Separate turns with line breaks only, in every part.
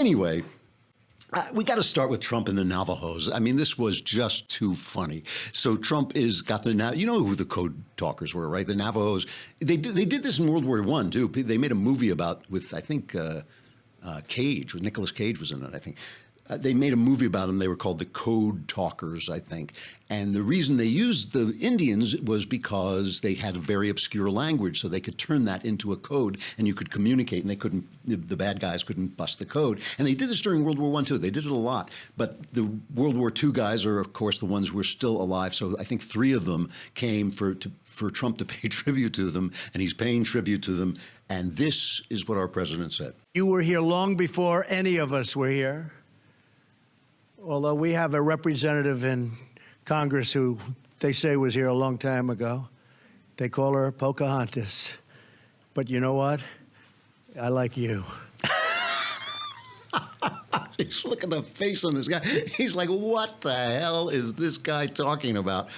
Anyway, we got to start with Trump and the Navajos. I mean, this was just too funny. So Trump got you know who the code talkers were, right? The Navajos. They did this in World War I too. They made a movie with I think Cage, with Nicolas Cage was in it, I think. They made a movie about them. They were called the Code Talkers, I think. And the reason they used the Indians was because they had a very obscure language, so they could turn that into a code, and you could communicate, and the bad guys couldn't bust the code. And they did this during World War I, too. They did it a lot. But the World War II guys are, of course, the ones who are still alive. So I think 3 of them came for Trump to pay tribute to them, and he's paying tribute to them. And this is what our president said.
You were here long before any of us were here. Although we have a representative in Congress who they say was here a long time ago. They call her Pocahontas. But you know what? I like you.
Look at the face on this guy. He's like, what the hell is this guy talking about?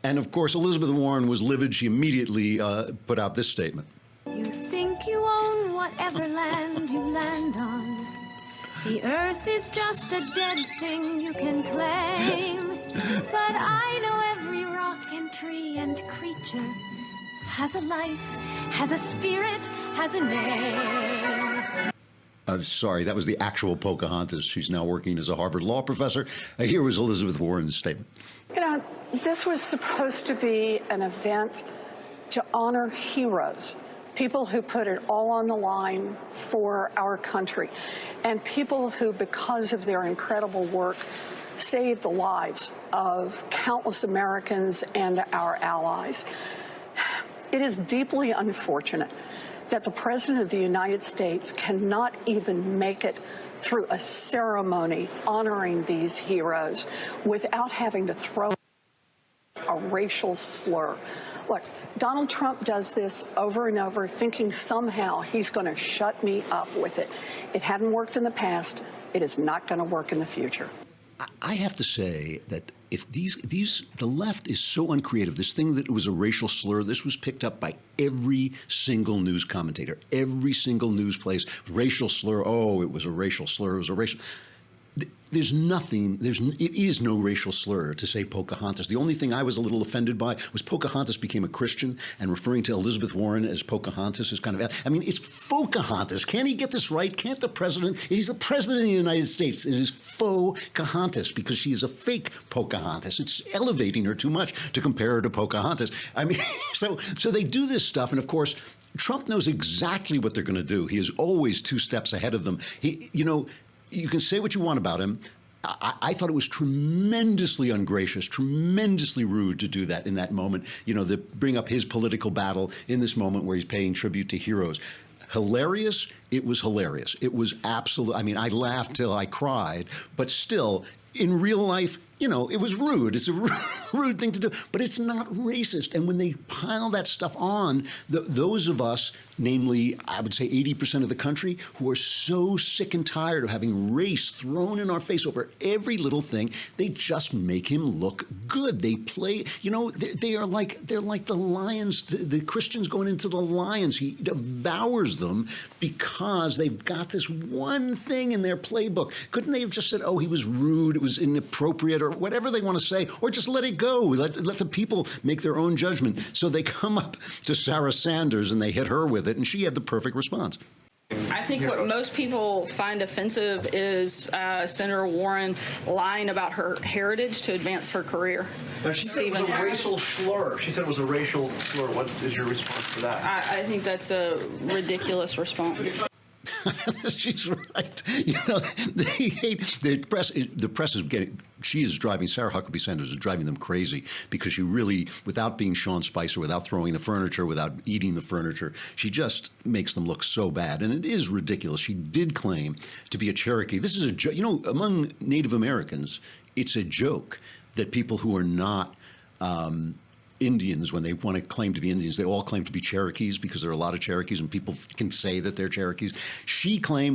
And of course, Elizabeth Warren was livid. She immediately put out this statement.
You think you own whatever land you land on. The earth is just a dead thing you can claim. But I know every rock and tree and creature has a life, has a spirit, has a name.
I'm sorry, that was the actual Pocahontas. She's now working as a Harvard law professor. Here was Elizabeth Warren's statement.
You know, this was supposed to be an event to honor heroes. People who put it all on the line for our country, and people who, because of their incredible work, saved the lives of countless Americans and our allies. It is deeply unfortunate that the President of the United States cannot even make it through a ceremony honoring these heroes without having to throw a racial slur. Look, Donald Trump does this over and over, thinking somehow he's going to shut me up with it. It hadn't worked in the past. It is not going to work in the future.
I have to say that if the left is so uncreative, this thing that it was a racial slur, this was picked up by every single news commentator, every single news place, racial slur, oh, it was a racial slur, it was a racial. There's nothing, it is no racial slur to say Pocahontas. The only thing I was a little offended by was Pocahontas became a Christian, and referring to Elizabeth Warren as Pocahontas is kind of, I mean, it's Pocahontas. Can't he get this right? Can't the president? He's the president of the United States. It is Pocahontas because she is a fake Pocahontas. It's elevating her too much to compare her to Pocahontas. I mean, so they do this stuff, and of course, Trump knows exactly what they're going to do. He is always 2 steps ahead of them. You can say what you want about him. I thought it was tremendously ungracious, tremendously rude to do that in that moment, to bring up his political battle in this moment where he's paying tribute to heroes. Hilarious. It was hilarious. It was absolute. I mean, I laughed till I cried, but still, in real life, it was rude. It's a rude thing to do, but it's not racist. And when they pile that stuff on, those of us, namely, I would say 80% of the country, who are so sick and tired of having race thrown in our face over every little thing, they just make him look good. They play, they're like the lions, the Christians going into the lions. He devours them because they've got this one thing in their playbook. Couldn't they have just said, oh, he was rude, it was inappropriate, or whatever they want to say, or just let it go. Let the people make their own judgment. So they come up to Sarah Sanders and they hit her with it, and she had the perfect response.
I think what most people find offensive is Senator Warren lying about her heritage to advance her career.
Now, she said it was a racial slur. She said it was a racial slur. What is your response to that?
I think that's a ridiculous response.
She's right. They hate the press. The press is getting. She is driving. Sarah Huckabee Sanders is driving them crazy because she really, without being Sean Spicer, without throwing the furniture, without eating the furniture, she just makes them look so bad. And it is ridiculous. She did claim to be a Cherokee. This is a joke. Among Native Americans, it's a joke that people who are not Indians, when they want to claim to be Indians, they all claim to be Cherokees because there are a lot of Cherokees and people can say that they're Cherokees.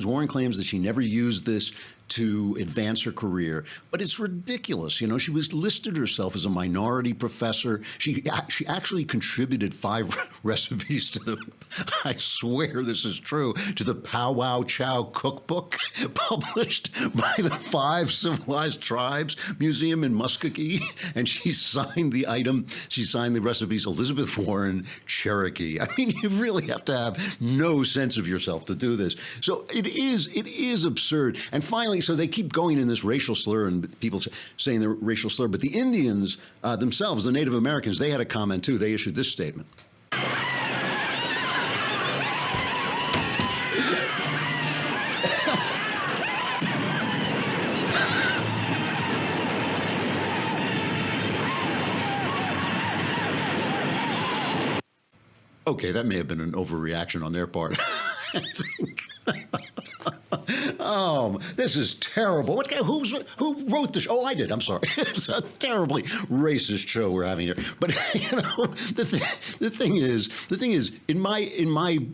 Warren claims that she never used this to advance her career, but it's ridiculous. You know, she was listed herself as a minority professor. She actually contributed 5 recipes to the, I swear this is true, to the Pow Wow Chow cookbook published by the 5 Civilized Tribes Museum in Muskogee. And she signed the item, she signed the recipes, Elizabeth Warren, Cherokee. I mean, you really have to have no sense of yourself to do this. So it is absurd. And finally, so they keep going in this racial slur and people saying the racial slur, but the Indians themselves, the Native Americans, they had a comment too. They issued this statement. Okay, that may have been an overreaction on their part. I think. Oh, this is terrible. Who wrote this? Oh, I did. I'm sorry. It's a terribly racist show we're having here. But you know, the thing is, in my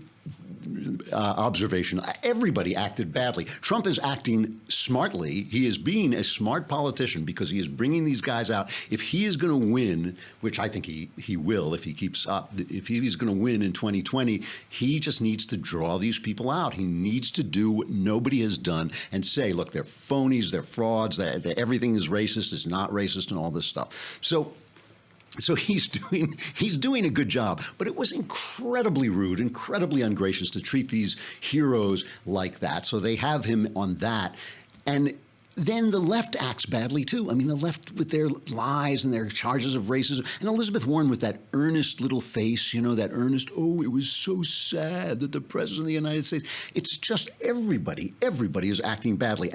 observation, everybody acted badly. Trump is acting smartly. He is being a smart politician because he is bringing these guys out. If he is going to win, which I think he will if he keeps up, if he's going to win in 2020, he just needs to draw these people out. He needs to do what nobody has done and say, look, they're phonies, they're frauds, everything is racist, it's not racist, and all this stuff. So he's doing a good job, but it was incredibly rude, incredibly ungracious to treat these heroes like that. So they have him on that. And then the left acts badly, too. I mean, the left with their lies and their charges of racism. And Elizabeth Warren with that earnest little face, you know, that earnest, oh, it was so sad that the President of the United States. It's just everybody is acting badly.